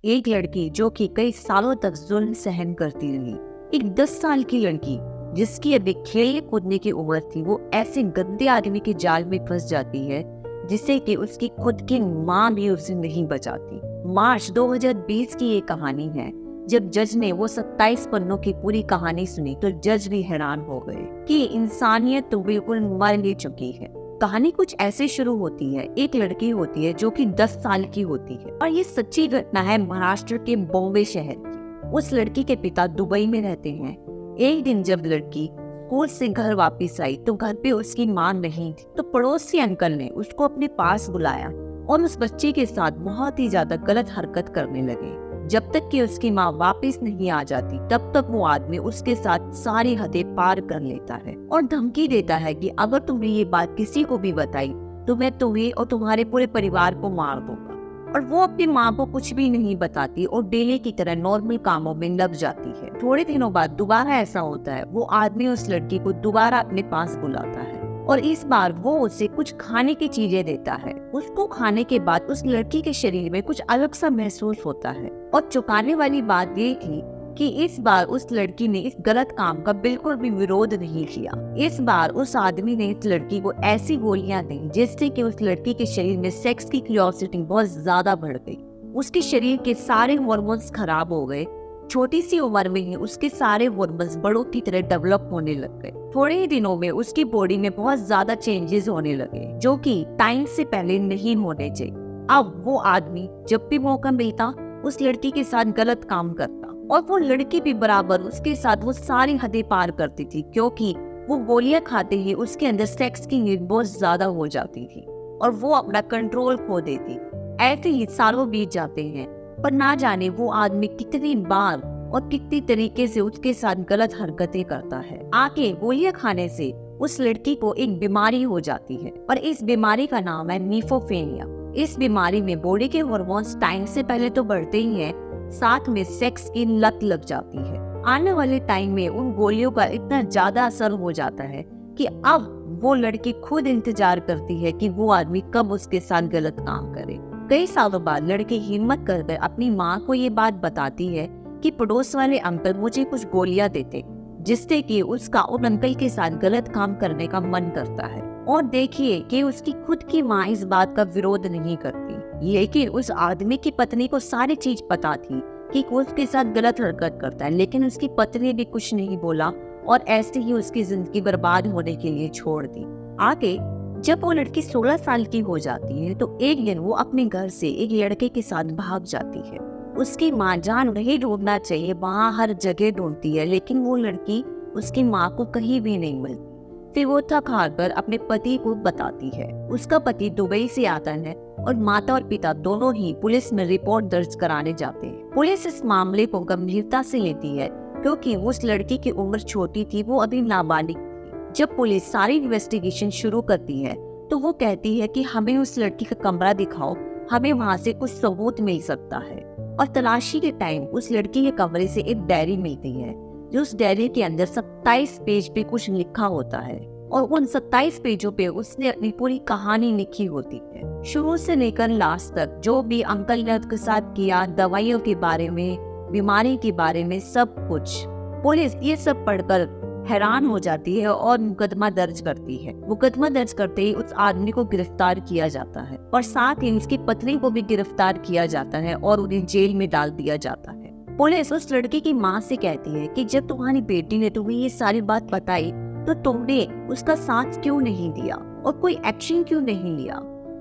एक लड़की जो कि कई सालों तक जुल्म सहन करती रही। एक 10 साल की लड़की जिसकी अभी खेलने कूदने की उम्र थी, वो ऐसे गंदे आदमी के जाल में फंस जाती है जिससे कि उसकी खुद की माँ भी उसे नहीं बचाती। मार्च 2020 की ये कहानी है। जब जज ने वो 27 पन्नों की पूरी कहानी सुनी तो जज भी हैरान हो गए कि इंसानियत तो बिल्कुल मर ही चुकी है। कहानी कुछ ऐसे शुरू होती है। एक लड़की होती है जो कि 10 साल की होती है और ये सच्ची घटना है महाराष्ट्र के बॉम्बे शहर की। उस लड़की के पिता दुबई में रहते हैं। एक दिन जब लड़की स्कूल से घर वापस आई तो घर पे उसकी माँ नहीं थी, तो पड़ोसी अंकल ने उसको अपने पास बुलाया और उस बच्चे के साथ बहुत ही ज्यादा गलत हरकत करने लगे। जब तक कि उसकी माँ वापस नहीं आ जाती तब तक वो आदमी उसके साथ सारी हदें पार कर लेता है और धमकी देता है कि अगर तुमने ये बात किसी को भी बताई तो मैं तुम्हें और तुम्हारे पूरे परिवार को मार दूंगा। और वो अपनी माँ को कुछ भी नहीं बताती और डेली की तरह नॉर्मल कामों में लग जाती है। थोड़े दिनों बाद दोबारा ऐसा होता है। वो आदमी उस लड़की को दोबारा अपने पास बुलाता है और इस बार वो उसे कुछ खाने की चीजें देता है। उसको खाने के बाद उस लड़की के शरीर में कुछ अलग सा महसूस होता है और चौंकाने वाली बात ये थी कि इस बार उस लड़की ने इस गलत काम का बिल्कुल भी विरोध नहीं किया। इस बार उस आदमी ने इस लड़की को ऐसी गोलियां दी जिससे कि उस लड़की के शरीर में सेक्स की क्यूरियोसिटी बहुत ज्यादा बढ़ गई। उसके शरीर के सारे हार्मोन्स खराब हो गए। छोटी सी उम्र में ही उसके सारे हार्मोन्स बड़ों की तरह डेवलप होने लग गए। थोड़े ही दिनों में उसकी बॉडी में बहुत ज्यादा चेंजेस होने लगे जो कि टाइम से पहले नहीं होने चाहिए। अब वो आदमी जब भी मौका मिलता उस लड़की के साथ गलत काम करता और वो लड़की भी बराबर उसके साथ वो सारी हदें पार करती थी, क्योंकि वो गोलियां खाते ही उसके अंदर सेक्स की नीड बहुत ज्यादा हो जाती थी और वो अपना कंट्रोल खो देती। ऐसे ही सालों बीत जाते हैं पर ना जाने वो आदमी कितनी बार और कितनी तरीके से उसके साथ गलत हरकतें करता है। आके गोलियां खाने से उस लड़की को एक बीमारी हो जाती है और इस बीमारी का नाम है नीफोफेनिया। इस बीमारी में बॉडी के हार्मोन्स टाइम से पहले तो बढ़ते ही हैं, साथ में सेक्स की लत लग जाती है। आने वाले टाइम में उन गोलियों का इतना ज्यादा असर हो जाता है कि अब वो लड़की खुद इंतजार करती है कि वो आदमी कब उसके साथ गलत काम करे। कई सालों बाद लड़की हिम्मत कर अपनी माँ को ये बात बताती है कि पड़ोस वाले अंकल मुझे कुछ गोलियां देते जिससे कि उसका उन अंकल के साथ गलत काम करने का मन करता है। और देखिए कि उसकी खुद की माँ इस बात का विरोध नहीं करती, लेकिन उस आदमी की पत्नी को सारी चीज पता थी कि उसके साथ गलत हरकत करता है, लेकिन उसकी पत्नी भी कुछ नहीं बोला और ऐसे ही उसकी जिंदगी बर्बाद होने के लिए छोड़ दी। आगे जब वो लड़की 16 साल की हो जाती है तो एक दिन वो अपने घर से एक लड़के के साथ भाग जाती है। उसकी माँ जहाँ नहीं ढूंढना चाहिए वहाँ हर जगह ढूंढती है, लेकिन वो लड़की उसकी माँ को कहीं भी नहीं मिलती। फिर वो थक हार कर अपने पति को बताती है। उसका पति दुबई से आता है और माता और पिता दोनों ही पुलिस में रिपोर्ट दर्ज कराने जाते हैं। पुलिस इस मामले को गंभीरता से लेती है क्योंकि उस लड़की की उम्र छोटी थी, वो अभी नाबालिग थी। जब पुलिस सारी इन्वेस्टिगेशन शुरू करती है तो वो कहती है कि हमें उस लड़की का कमरा दिखाओ, हमें वहाँ से कुछ सबूत मिल सकता है। और तलाशी के टाइम उस लड़की के कमरे से एक डायरी मिलती है जो उस डायरी के अंदर 27 पेज पे कुछ लिखा होता है और उन 27 पेजों पे उसने अपनी पूरी कहानी लिखी होती है, शुरू से लेकर लास्ट तक। जो भी अंकल ने उसके साथ किया, दवाइयों के बारे में, बीमारी के बारे में, सब कुछ। पुलिस ये सब पढ़कर हैरान हो जाती है और मुकदमा दर्ज करती है। मुकदमा दर्ज करते ही उस आदमी को गिरफ्तार किया जाता है और साथ ही उसकी पत्नी को भी गिरफ्तार किया जाता है और उन्हें जेल में डाल दिया जाता है। पुलिस उस लड़की की माँ से कहती है कि जब तुम्हारी बेटी ने तुम्हें ये सारी बात बताई तो तुमने उसका साथ क्यों नहीं दिया और कोई एक्शन क्यों नहीं लिया।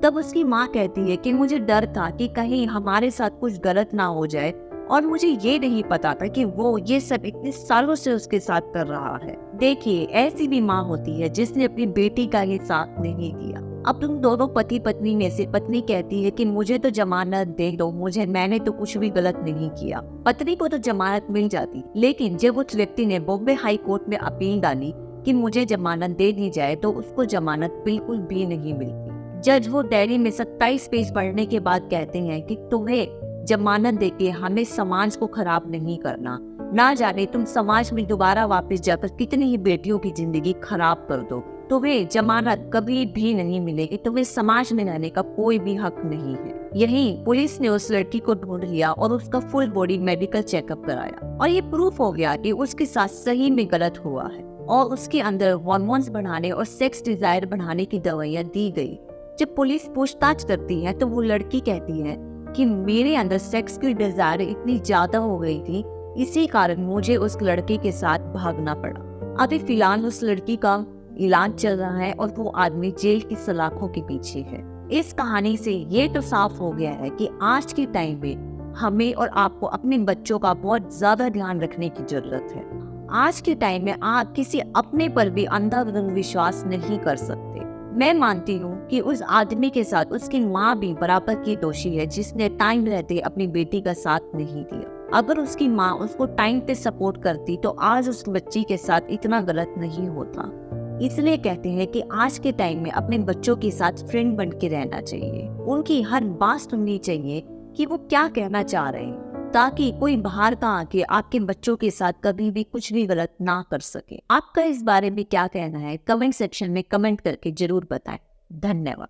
तब उसकी माँ कहती है कि मुझे डर था कि कहीं हमारे साथ कुछ गलत ना हो जाए और मुझे ये नहीं पता था कि वो ये सब इतने सालों से उसके साथ कर रहा है। देखिए, ऐसी भी माँ होती है जिसने अपनी बेटी का ये साथ नहीं दिया। अब तुम दोनों पति पत्नी में से पत्नी कहती है कि मुझे तो जमानत दे दो, मैंने तो कुछ भी गलत नहीं किया। पत्नी को तो जमानत मिल जाती, लेकिन जब उस व्यक्ति ने बॉम्बे हाई कोर्ट में अपील डाली कि मुझे जमानत दे दी जाए तो उसको जमानत बिल्कुल भी नहीं मिलती। जज वो डायरी में 27 पेज पढ़ने के बाद कहते हैं कि तुम्हें जमानत देके हमें समाज को खराब नहीं करना, ना जाने तुम समाज में दोबारा वापस जाकर कितनी ही बेटियों की जिंदगी खराब कर दो। तुम्हें जमानत कभी भी नहीं मिलेगी, तुम्हें समाज में रहने का कोई भी हक नहीं है। यहीं पुलिस ने उस लड़की को ढूंढ लिया और उसका फुल बॉडी मेडिकल चेकअप कराया और ये प्रूफ हो गया कि उसके साथ सही में गलत हुआ है और उसके अंदर हार्मोन्स बढ़ाने और सेक्स डिजायर बढ़ाने की दवाइयां दी गई। जब पुलिस पूछताछ करती है तो वो लड़की कहती है कि मेरे अंदर सेक्स की डिजायर इतनी ज्यादा हो गई थी, इसी कारण मुझे उस लड़के के साथ भागना पड़ा। अभी फिलहाल उस लड़की का इलाज चल रहा है और वो आदमी जेल की सलाखों के पीछे है। इस कहानी से ये तो साफ हो गया है कि आज के टाइम में हमें और आपको अपने बच्चों का बहुत ज्यादा ध्यान रखने की जरूरत है। आज के टाइम में आप किसी अपने पर भी अंधाधुंध विश्वास नहीं कर सकते। मैं मानती हूँ कि उस आदमी के साथ उसकी माँ भी बराबर की दोषी है, जिसने टाइम रहते अपनी बेटी का साथ नहीं दिया। अगर उसकी माँ उसको टाइम पे सपोर्ट करती तो आज उस बच्ची के साथ इतना गलत नहीं होता। इसलिए कहते हैं कि आज के टाइम में अपने बच्चों के साथ फ्रेंड बन के रहना चाहिए, उनकी हर बात सुननी चाहिए कि वो क्या कहना चाह रहे हैं, ताकि कोई बाहर का आके आपके बच्चों के साथ कभी भी कुछ भी गलत ना कर सके। आपका इस बारे में क्या कहना है, कमेंट सेक्शन में कमेंट करके जरूर बताएं। धन्यवाद।